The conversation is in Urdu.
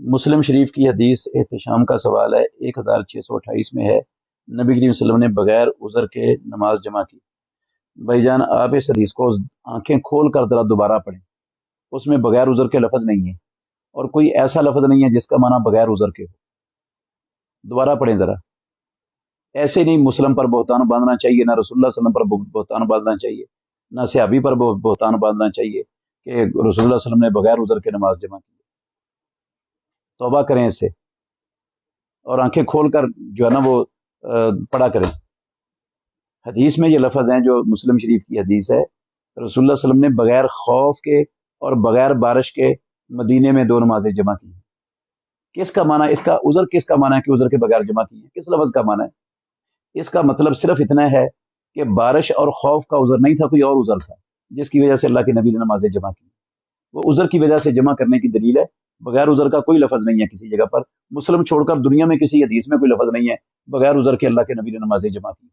مسلم شریف کی حدیث احتشام کا سوال ہے، 1628 میں ہے، نبی کریم صلی اللہ علیہ وسلم نے بغیر عذر کے نماز جمع کی۔ بھائی جان آپ اس حدیث کو آنکھیں کھول کر ذرا دوبارہ پڑھیں، اس میں بغیر عذر کے لفظ نہیں ہے، اور کوئی ایسا لفظ نہیں ہے جس کا معنی بغیر عذر کے ہو۔ دوبارہ پڑھیں ذرا، ایسے نہیں مسلم پر بہتان باندھنا چاہیے، نہ رسول اللہ صلی اللہ علیہ وسلم پر بہتان باندھنا چاہیے، نہ صحابی پر بہتان باندھنا چاہیے کہ رسول اللہ صلی اللہ علیہ وسلم نے بغیر عذر کے نماز جمع کی۔ توبہ کریں اس سے، اور آنکھیں کھول کر جو ہے نا وہ پڑھا کریں۔ حدیث میں یہ لفظ ہیں جو مسلم شریف کی حدیث ہے، رسول اللہ صلی اللہ علیہ وسلم نے بغیر خوف کے اور بغیر بارش کے مدینے میں 2 نمازیں جمع کی ہیں۔ کس کا معنی، اس کا عذر کس کا معنی ہے کہ عذر کے بغیر جمع کی ہیں؟ کس لفظ کا معنی ہے؟ اس کا مطلب صرف اتنا ہے کہ بارش اور خوف کا عذر نہیں تھا، کوئی اور عذر تھا جس کی وجہ سے اللہ کے نبی نے نمازیں جمع کی۔ وہ عذر کی وجہ سے جمع کرنے کی دلیل ہے، بغیر عذر کا کوئی لفظ نہیں ہے کسی جگہ پر، مسلم چھوڑ کر دنیا میں کسی حدیث میں کوئی لفظ نہیں ہے بغیر عذر کے اللہ کے نبی نے نمازیں جمع کی۔